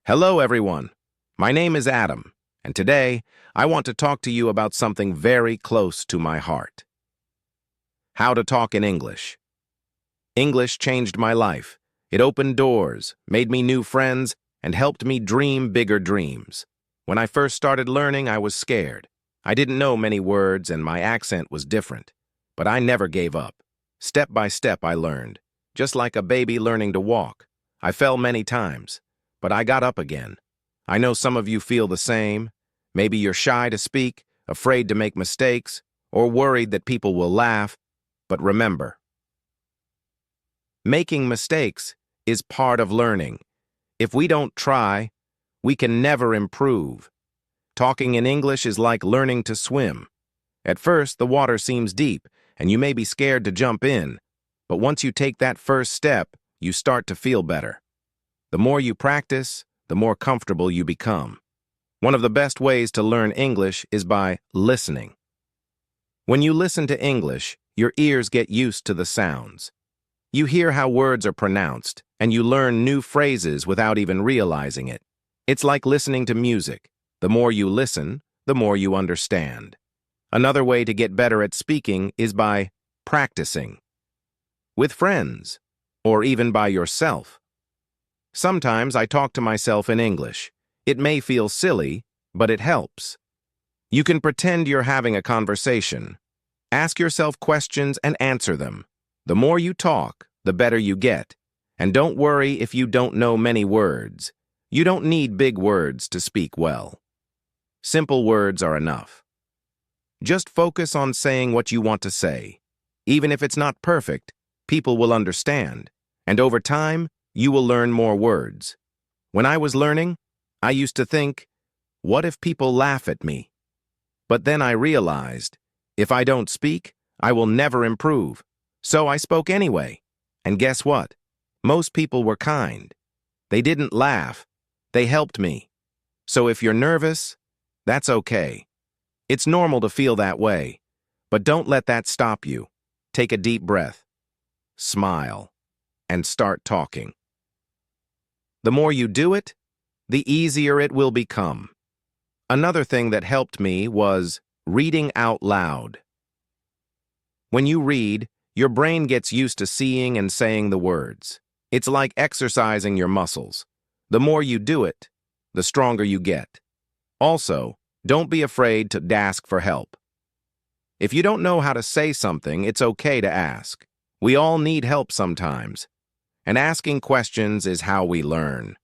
Hello, everyone. My name is Adam, and today I want to talk to you about something very close to my heart. How to talk in English. English changed my life. It opened doors, made me new friends, and helped me dream bigger dreams. When I first started learning, I was scared. I didn't know many words, and my accent was different. But I never gave up. Step by step, I learned. Just like a baby learning to walk. I fell many times, but I got up again. I know some of you feel the same. Maybe you're shy to speak, afraid to make mistakes, or worried that people will laugh. But remember, making mistakes is part of learning. If we don't try, we can never improve. Talking in English is like learning to swim. At first, the water seems deep, and you may be scared to jump in. But once you take that first step, you start to feel better. The more you practice, the more comfortable you become. One of the best ways to learn English is by listening. When you listen to English, your ears get used to the sounds. You hear how words are pronounced, and you learn new phrases without even realizing it. It's like listening to music. The more you listen, the more you understand. Another way to get better at speaking is by practicing. With friends, or even by yourself. Sometimes I talk to myself in English. It may feel silly, but it helps. You can pretend you're having a conversation. Ask yourself questions and answer them. The more you talk, the better you get. And don't worry if you don't know many words. You don't need big words to speak well. Simple words are enough. Just focus on saying what you want to say. Even if it's not perfect, people will understand. And over time, you will learn more words. When I was learning, I used to think, what if people laugh at me? But then I realized, if I don't speak, I will never improve. So I spoke anyway. And guess what? Most people were kind. They didn't laugh. They helped me. So if you're nervous, that's okay. It's normal to feel that way. But don't let that stop you. Take a deep breath. Smile. And start talking. The more you do it, the easier it will become. Another thing that helped me was reading out loud. When you read, your brain gets used to seeing and saying the words. It's like exercising your muscles. The more you do it, the stronger you get. Also, don't be afraid to ask for help. If you don't know how to say something, it's okay to ask. We all need help sometimes. And asking questions is how we learn.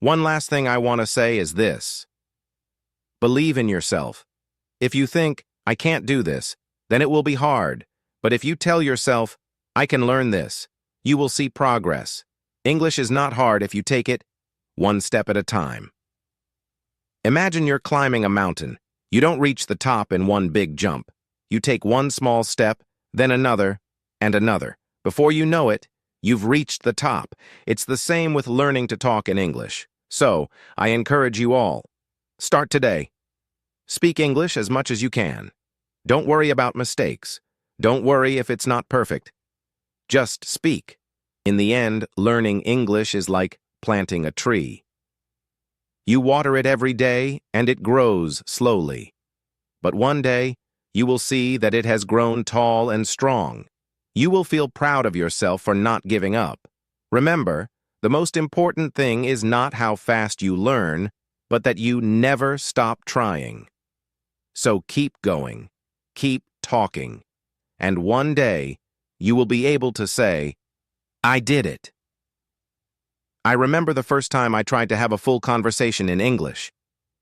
One last thing I want to say is this. Believe in yourself. If you think, I can't do this, then it will be hard. But if you tell yourself, I can learn this, you will see progress. English is not hard if you take it one step at a time. Imagine you're climbing a mountain. You don't reach the top in one big jump. You take one small step, then another, and another. Before you know it, you've reached the top. It's the same with learning to talk in English. So, I encourage you all. Start today. Speak English as much as you can. Don't worry about mistakes. Don't worry if it's not perfect. Just speak. In the end, learning English is like planting a tree. You water it every day, and it grows slowly. But one day, you will see that it has grown tall and strong. You will feel proud of yourself for not giving up. Remember, the most important thing is not how fast you learn, but that you never stop trying. So keep going, keep talking, and one day you will be able to say, I did it. I remember the first time I tried to have a full conversation in English.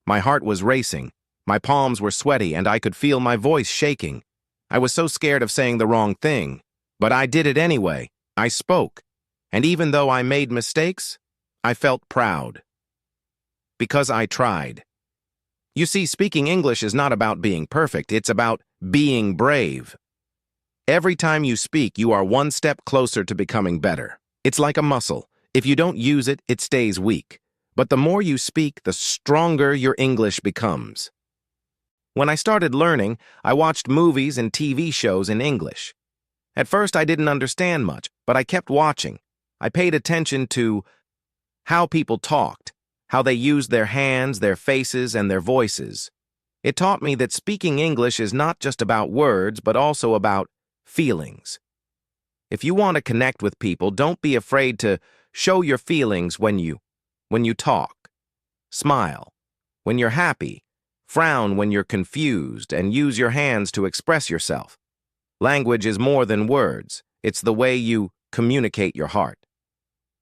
My heart was racing, my palms were sweaty, and I could feel my voice shaking. I was so scared of saying the wrong thing. But I did it anyway. I spoke. And even though I made mistakes, I felt proud. Because I tried. You see, speaking English is not about being perfect. It's about being brave. Every time you speak, you are one step closer to becoming better. It's like a muscle. If you don't use it, it stays weak. But the more you speak, the stronger your English becomes. When I started learning, I watched movies and TV shows in English. At first, I didn't understand much, but I kept watching. I paid attention to how people talked, how they used their hands, their faces, and their voices. It taught me that speaking English is not just about words, but also about feelings. If you want to connect with people, don't be afraid to show your feelings when you talk. Smile when you're happy, frown when you're confused, and use your hands to express yourself. Language is more than words. It's the way you communicate your heart.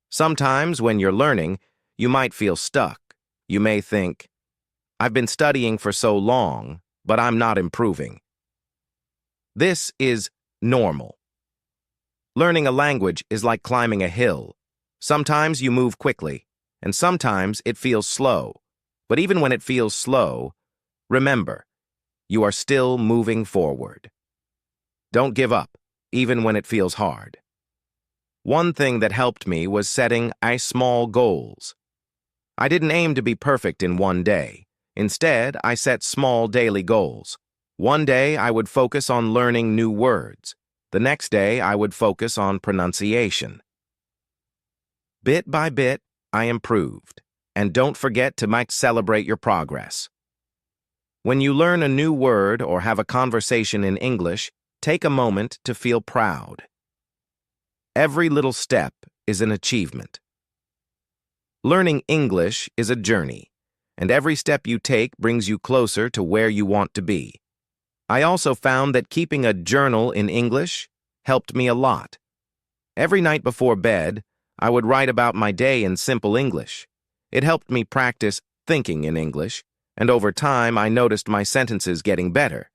Sometimes when you're learning, you might feel stuck. You may think, I've been studying for so long, but I'm not improving. This is normal. Learning a language is like climbing a hill. Sometimes you move quickly, and sometimes it feels slow. But even when it feels slow, remember, you are still moving forward. Don't give up, even when it feels hard. One thing that helped me was setting small goals. I didn't aim to be perfect in one day. Instead, I set small daily goals. One day, I would focus on learning new words. The next day, I would focus on pronunciation. Bit by bit, I improved. And don't forget to celebrate your progress. When you learn a new word or have a conversation in English, take a moment to feel proud. Every little step is an achievement. Learning English is a journey, and every step you take brings you closer to where you want to be. I also found that keeping a journal in English helped me a lot. Every night before bed, I would write about my day in simple English. It helped me practice thinking in English, and over time I noticed my sentences getting better.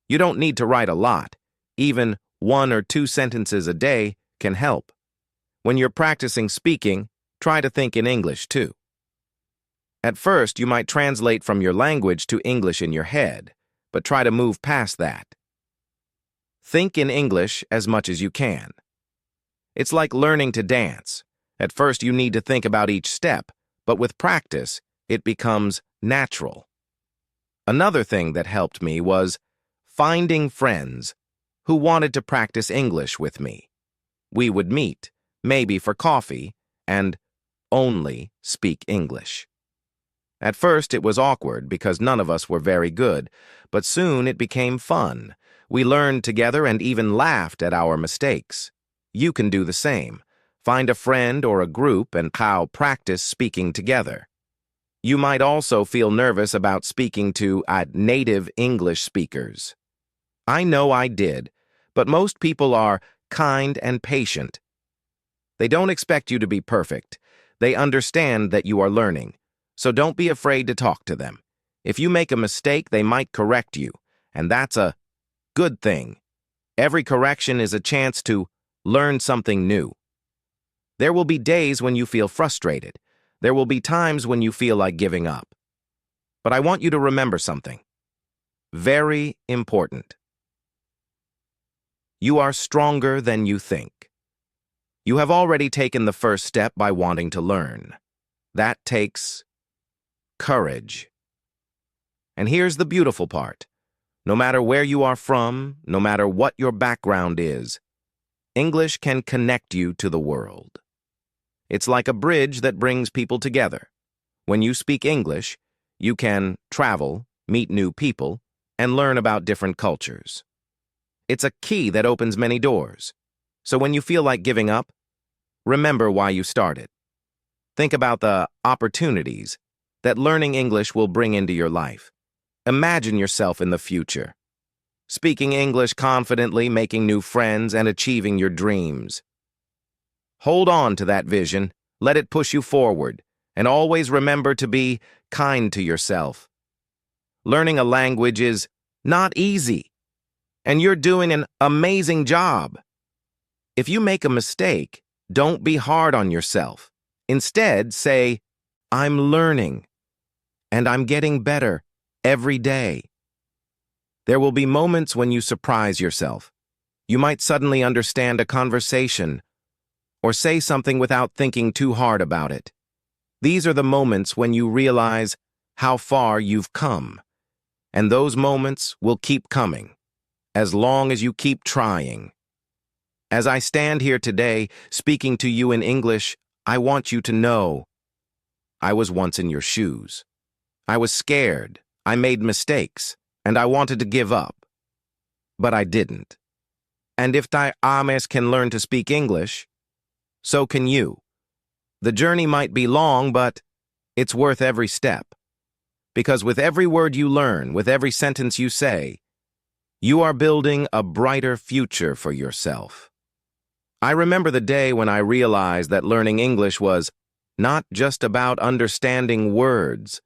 You don't need to write a lot. Even 1 or 2 sentences a day can help. When you're practicing speaking, try to think in English too. At first, you might translate from your language to English in your head, but try to move past that. Think in English as much as you can. It's like learning to dance. At first, you need to think about each step, but with practice, it becomes natural. Another thing that helped me was finding friends who wanted to practice English with me. We would meet, maybe for coffee, and only speak English. At first, it was awkward because none of us were very good, but soon it became fun. We learned together and even laughed at our mistakes. You can do the same. Find a friend or a group and practice speaking together. You might also feel nervous about speaking to native English speakers. I know I did, but most people are kind and patient. They don't expect you to be perfect. They understand that you are learning, so don't be afraid to talk to them. If you make a mistake, they might correct you, and that's a good thing. Every correction is a chance to learn something new. There will be days when you feel frustrated. There will be times when you feel like giving up. But I want you to remember something. Very important. You are stronger than you think. You have already taken the first step by wanting to learn. That takes courage. And here's the beautiful part. No matter where you are from, no matter what your background is, English can connect you to the world. It's like a bridge that brings people together. When you speak English, you can travel, meet new people, and learn about different cultures. It's a key that opens many doors. So when you feel like giving up, remember why you started. Think about the opportunities that learning English will bring into your life. Imagine yourself in the future, speaking English confidently, making new friends, and achieving your dreams. Hold on to that vision, let it push you forward, and always remember to be kind to yourself. Learning a language is not easy, and you're doing an amazing job. If you make a mistake, don't be hard on yourself. Instead, say, I'm learning, and I'm getting better every day. There will be moments when you surprise yourself. You might suddenly understand a conversation or say something without thinking too hard about it. These are the moments when you realize how far you've come. And those moments will keep coming, as long as you keep trying. As I stand here today, speaking to you in English, I want you to know I was once in your shoes. I was scared, I made mistakes, and I wanted to give up. But I didn't. And if Ty Ames can learn to speak English, so can you. The journey might be long, but it's worth every step. Because with every word you learn, with every sentence you say, you are building a brighter future for yourself. I remember the day when I realized that learning English was not just about understanding words,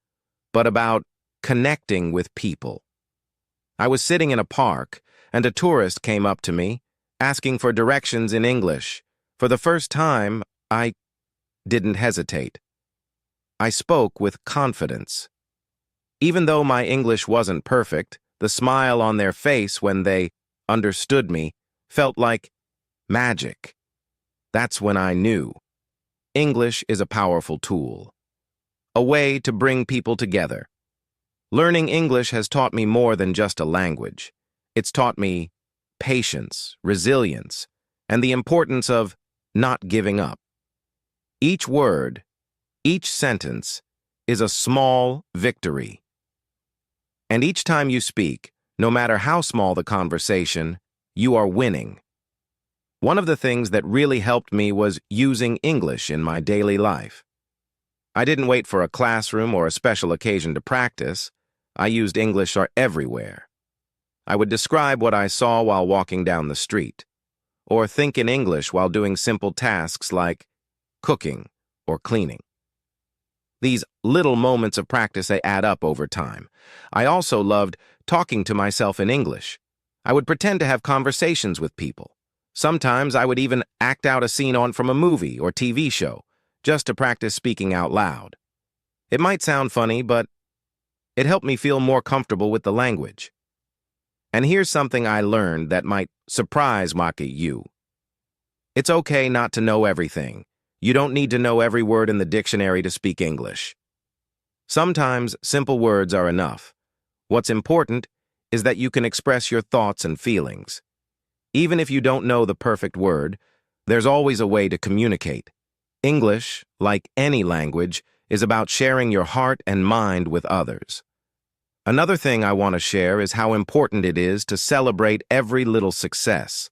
but about connecting with people. I was sitting in a park, and a tourist came up to me, asking for directions in English. For the first time, I didn't hesitate. I spoke with confidence. Even though my English wasn't perfect, the smile on their face when they understood me felt like magic. That's when I knew. English is a powerful tool, a way to bring people together. Learning English has taught me more than just a language. It's taught me patience, resilience, and the importance of not giving up. Each word, each sentence is a small victory. And each time you speak, no matter how small the conversation, you are winning. One of the things that really helped me was using English in my daily life. I didn't wait for a classroom or a special occasion to practice. I used English everywhere. I would describe what I saw while walking down the street, or think in English while doing simple tasks like cooking or cleaning. These little moments of practice, they add up over time. I also loved talking to myself in English. I would pretend to have conversations with people. Sometimes I would even act out a scene from a movie or TV show, just to practice speaking out loud. It might sound funny, but it helped me feel more comfortable with the language. And here's something I learned that might surprise you. It's okay not to know everything. You don't need to know every word in the dictionary to speak English. Sometimes simple words are enough. What's important is that you can express your thoughts and feelings. Even if you don't know the perfect word, there's always a way to communicate. English, like any language, is about sharing your heart and mind with others. Another thing I want to share is how important it is to celebrate every little success.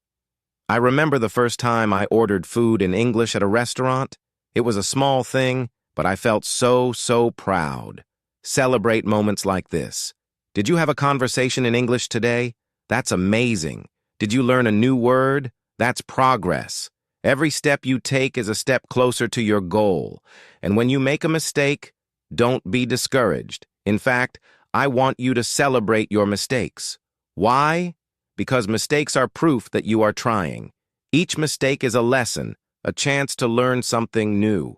I remember the first time I ordered food in English at a restaurant. It was a small thing, but I felt so proud. Celebrate moments like this. Did you have a conversation in English today? That's amazing. Did you learn a new word? That's progress. Every step you take is a step closer to your goal. And when you make a mistake, don't be discouraged. In fact, I want you to celebrate your mistakes. Why? Because mistakes are proof that you are trying. Each mistake is a lesson, a chance to learn something new.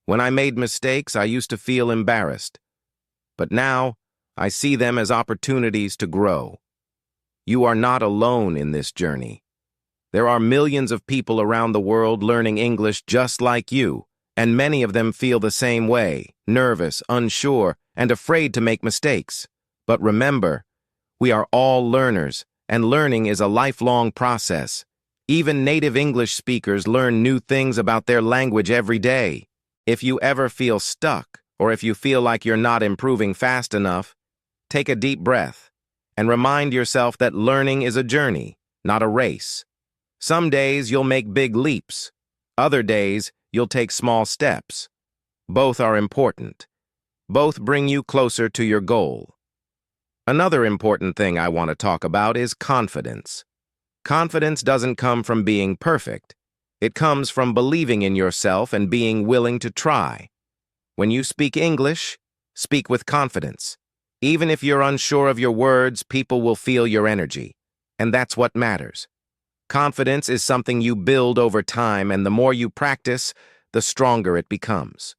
When I made mistakes, I used to feel embarrassed. But now, I see them as opportunities to grow. You are not alone in this journey. There are millions of people around the world learning English just like you, and many of them feel the same way, nervous, unsure, and afraid to make mistakes. But remember, we are all learners, and learning is a lifelong process. Even native English speakers learn new things about their language every day. If you ever feel stuck, or if you feel like you're not improving fast enough, take a deep breath and remind yourself that learning is a journey, not a race. Some days you'll make big leaps. Other days you'll take small steps. Both are important. Both bring you closer to your goal. Another important thing I want to talk about is confidence. Confidence doesn't come from being perfect. It comes from believing in yourself and being willing to try. When you speak English, speak with confidence. Even if you're unsure of your words, people will feel your energy. And that's what matters. Confidence is something you build over time, and the more you practice, the stronger it becomes.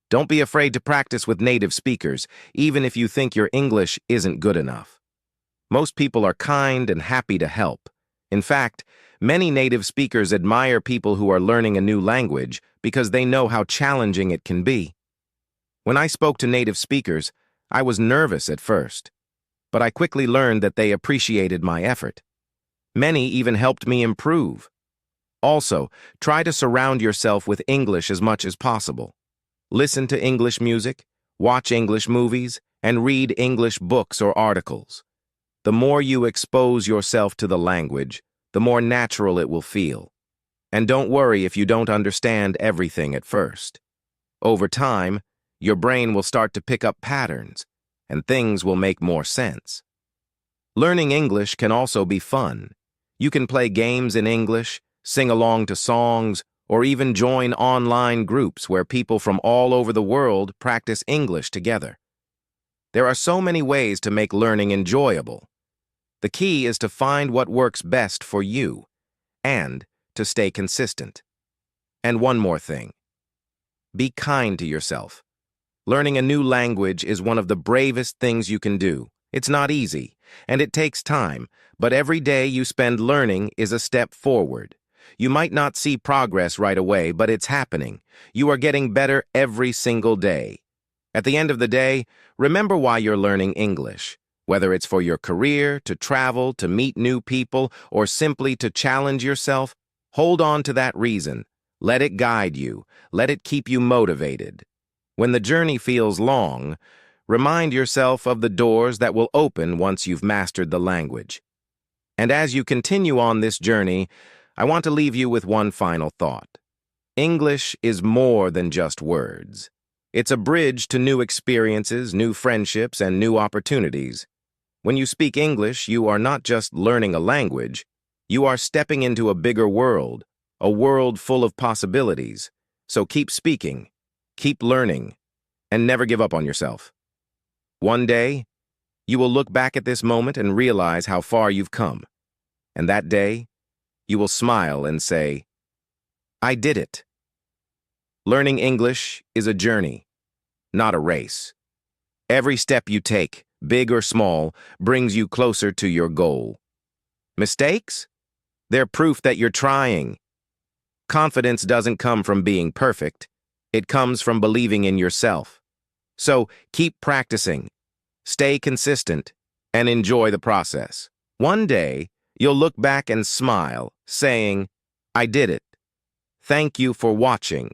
Don't be afraid to practice with native speakers, even if you think your English isn't good enough. Most people are kind and happy to help. In fact, many native speakers admire people who are learning a new language because they know how challenging it can be. When I spoke to native speakers, I was nervous at first, but I quickly learned that they appreciated my effort. Many even helped me improve. Also, try to surround yourself with English as much as possible. Listen to English music, watch English movies, and read English books or articles. The more you expose yourself to the language, the more natural it will feel. And don't worry if you don't understand everything at first. Over time, your brain will start to pick up patterns, and things will make more sense. Learning English can also be fun. You can play games in English, sing along to songs, or even join online groups where people from all over the world practice English together. There are so many ways to make learning enjoyable. The key is to find what works best for you and to stay consistent. And one more thing. Be kind to yourself. Learning a new language is one of the bravest things you can do. It's not easy, and it takes time, but every day you spend learning is a step forward. You might not see progress right away, but it's happening. You are getting better every single day. At the end of the day, remember why you're learning English. Whether it's for your career, to travel, to meet new people, or simply to challenge yourself, hold on to that reason. Let it guide you. Let it keep you motivated. When the journey feels long, remind yourself of the doors that will open once you've mastered the language. And as you continue on this journey, I want to leave you with one final thought. English is more than just words. It's a bridge to new experiences, new friendships, and new opportunities. When you speak English, you are not just learning a language, you are stepping into a bigger world, a world full of possibilities. So keep speaking, keep learning, and never give up on yourself. One day, you will look back at this moment and realize how far you've come. And that day, you will smile and say, I did it. Learning English is a journey, not a race. Every step you take, big or small, brings you closer to your goal. Mistakes? They're proof that you're trying. Confidence doesn't come from being perfect. It comes from believing in yourself. So keep practicing, stay consistent, and enjoy the process. One day, you'll look back and smile, saying, I did it. Thank you for watching.